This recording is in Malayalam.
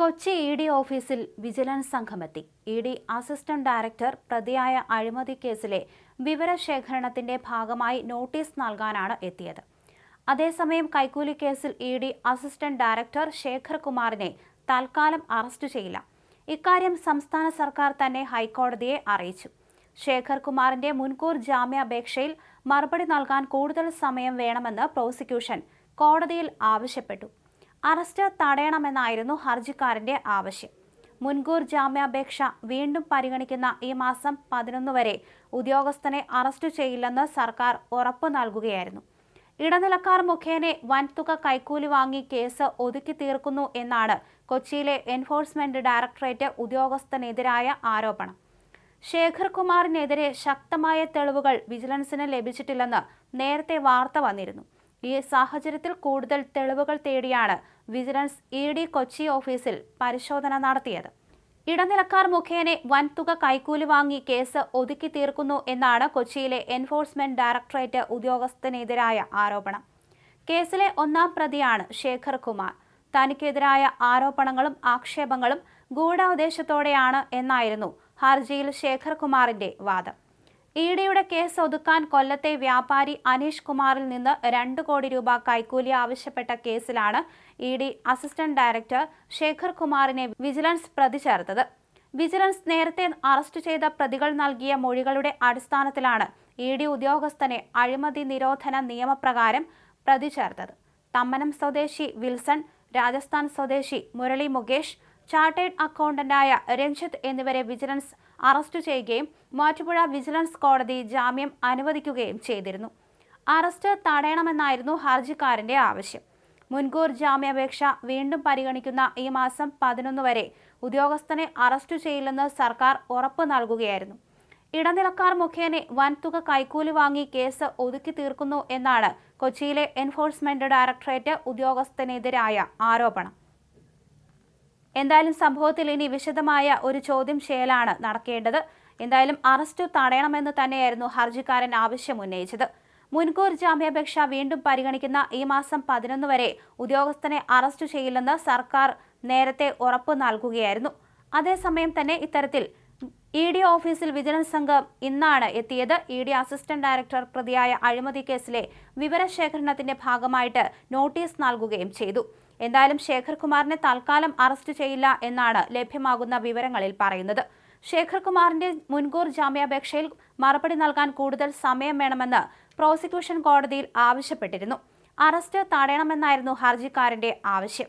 കൊച്ചി ഇ.ഡി. ഓഫീസിൽ വിജിലൻസ് സംഘമെത്തി. ഇ.ഡി. അസിസ്റ്റന്റ് ഡയറക്ടർ പ്രതിയായ അഴിമതി കേസിലെ വിവരശേഖരണത്തിന്റെ ഭാഗമായി നോട്ടീസ് നൽകാനാണ് എത്തിയത്. അതേസമയം കൈക്കൂലി കേസിൽ ഇ.ഡി. അസിസ്റ്റന്റ് ഡയറക്ടർ ശേഖർ കുമാറിനെ തൽക്കാലം അറസ്റ്റ് ചെയ്യില്ല. ഇക്കാര്യം സംസ്ഥാന സർക്കാർ തന്നെ ഹൈക്കോടതിയെ അറിയിച്ചു. ശേഖർ കുമാറിന്റെ മുൻകൂർ ജാമ്യാപേക്ഷയിൽ മറുപടി നൽകാൻ കൂടുതൽ സമയം വേണമെന്ന് പ്രോസിക്യൂഷൻ കോടതിയിൽ ആവശ്യപ്പെട്ടു. അറസ്റ്റ് തടയണമെന്നായിരുന്നു ഹർജിക്കാരന്റെ ആവശ്യം. മുൻകൂർ ജാമ്യാപേക്ഷ വീണ്ടും പരിഗണിക്കുന്ന ഈ മാസം 11 വരെ ഉദ്യോഗസ്ഥനെ അറസ്റ്റ് ചെയ്യില്ലെന്ന് സർക്കാർ ഉറപ്പു നൽകുകയായിരുന്നു. ഇടനിലക്കാർ മുഖേന വൻതുക കൈക്കൂലി വാങ്ങി കേസ് ഒതുക്കി തീർക്കുന്നു എന്നാണ് കൊച്ചിയിലെ എൻഫോഴ്സ്മെന്റ് ഡയറക്ടറേറ്റ് ഉദ്യോഗസ്ഥനെതിരായ ആരോപണം. ശേഖർ കുമാറിനെതിരെ ശക്തമായ തെളിവുകൾ വിജിലൻസിന് ലഭിച്ചിട്ടില്ലെന്ന് നേരത്തെ വാർത്ത വന്നിരുന്നു. ഈ സാഹചര്യത്തിൽ കൂടുതൽ തെളിവുകൾ തേടിയാണ് വിജിലൻസ് ഇ.ഡി. കൊച്ചി ഓഫീസിൽ പരിശോധന നടത്തിയത്. ഇടനിലക്കാർ മുഖേന വൻതുക കൈക്കൂലി വാങ്ങി കേസ് ഒതുക്കി തീർക്കുന്നു എന്നാണ് കൊച്ചിയിലെ എൻഫോഴ്സ്മെന്റ് ഡയറക്ടറേറ്റ് ഉദ്യോഗസ്ഥനെതിരായ ആരോപണം. കേസിലെ ഒന്നാം പ്രതിയാണ് ശേഖർ കുമാർ. തനിക്കെതിരായ ആരോപണങ്ങളും ആക്ഷേപങ്ങളും ഗൂഢോദ്ദേശത്തോടെയാണ് എന്നായിരുന്നു ഹർജിയിൽ ശേഖർ കുമാറിന്റെ വാദം. ഇ.ഡിയുടെ കേസ് ഒതുക്കാൻ കൊല്ലത്തെ വ്യാപാരി അനീഷ് കുമാറിൽ നിന്ന് 2 കോടി രൂപ കൈക്കൂലി ആവശ്യപ്പെട്ട കേസിലാണ് ഇ.ഡി. അസിസ്റ്റന്റ് ഡയറക്ടർ ശേഖർ കുമാറിനെ വിജിലൻസ് പ്രതി ചേർത്തത്. വിജിലൻസ് നേരത്തെ അറസ്റ്റ് ചെയ്ത പ്രതികൾ നൽകിയ മൊഴികളുടെ അടിസ്ഥാനത്തിലാണ് ഇ.ഡി. ഉദ്യോഗസ്ഥനെ അഴിമതി നിരോധന നിയമപ്രകാരം പ്രതി ചേർത്തത്. തമ്മനം സ്വദേശി വിൽസൺ, രാജസ്ഥാൻ സ്വദേശി മുരളി മുകേഷ്, ചാർട്ടേഡ് അക്കൗണ്ടന്റായ രഞ്ജിത്ത് എന്നിവരെ വിജിലൻസ് അറസ്റ്റ് ചെയ്യുകയും മൂവാറ്റുപുഴ വിജിലൻസ് കോടതി ജാമ്യം അനുവദിക്കുകയും ചെയ്തിരുന്നു. അറസ്റ്റ് തടയണമെന്നായിരുന്നു ഹർജിക്കാരന്റെ ആവശ്യം. മുൻകൂർ ജാമ്യാപേക്ഷ വീണ്ടും പരിഗണിക്കുന്ന ഈ മാസം 11 വരെ ഉദ്യോഗസ്ഥനെ അറസ്റ്റ് ചെയ്യില്ലെന്ന് സർക്കാർ ഉറപ്പു നൽകുകയായിരുന്നു. ഇടനിലക്കാർ മുഖേന വൻതുക കൈക്കൂലി വാങ്ങി കേസ് ഒതുക്കി തീർക്കുന്നു എന്നാണ് കൊച്ചിയിലെ എൻഫോഴ്സ്മെന്റ് ഡയറക്ടറേറ്റ് ഉദ്യോഗസ്ഥനെതിരായ ആരോപണം. എന്തായാലും സംഭവത്തിൽ ഇനി വിശദമായ ഒരു ചോദ്യം ചെയ്യലാണ് നടക്കേണ്ടത്. എന്തായാലും അറസ്റ്റ് തടയണമെന്ന് തന്നെയായിരുന്നു ഹർജിക്കാരൻ ആവശ്യം ഉന്നയിച്ചത്. മുൻകൂർ ജാമ്യാപേക്ഷ വീണ്ടും പരിഗണിക്കുന്ന ഈ മാസം 11 വരെ ഉദ്യോഗസ്ഥനെ അറസ്റ്റ് ചെയ്യില്ലെന്ന് സർക്കാർ നേരത്തെ ഉറപ്പു നൽകുകയായിരുന്നു. അതേസമയം തന്നെ ഇത്തരത്തിൽ ഇ.ഡി. ഓഫീസിൽ വിജിലൻസ് സംഘം ഇന്നാണ് എത്തിയത്. ഇ.ഡി. അസിസ്റ്റന്റ് ഡയറക്ടർ പ്രതിയായ അഴിമതി കേസിലെ വിവരശേഖരണത്തിന്റെ ഭാഗമായിട്ട് നോട്ടീസ് നൽകുകയും ചെയ്തു. എന്തായാലും ശേഖർ കുമാറിനെ തൽക്കാലം അറസ്റ്റ് ചെയ്യില്ല എന്നാണ് ലഭ്യമാകുന്ന വിവരങ്ങളിൽ പറയുന്നത്. ശേഖർ കുമാറിന്റെ മുൻകൂർ ജാമ്യാപേക്ഷയിൽ മറുപടി നൽകാൻ കൂടുതൽ സമയം വേണമെന്ന് പ്രോസിക്യൂഷൻ കോടതിയിൽ ആവശ്യപ്പെട്ടിരുന്നു. അറസ്റ്റ് തടയണമെന്നായിരുന്നു ഹർജിക്കാരന്റെ ആവശ്യം.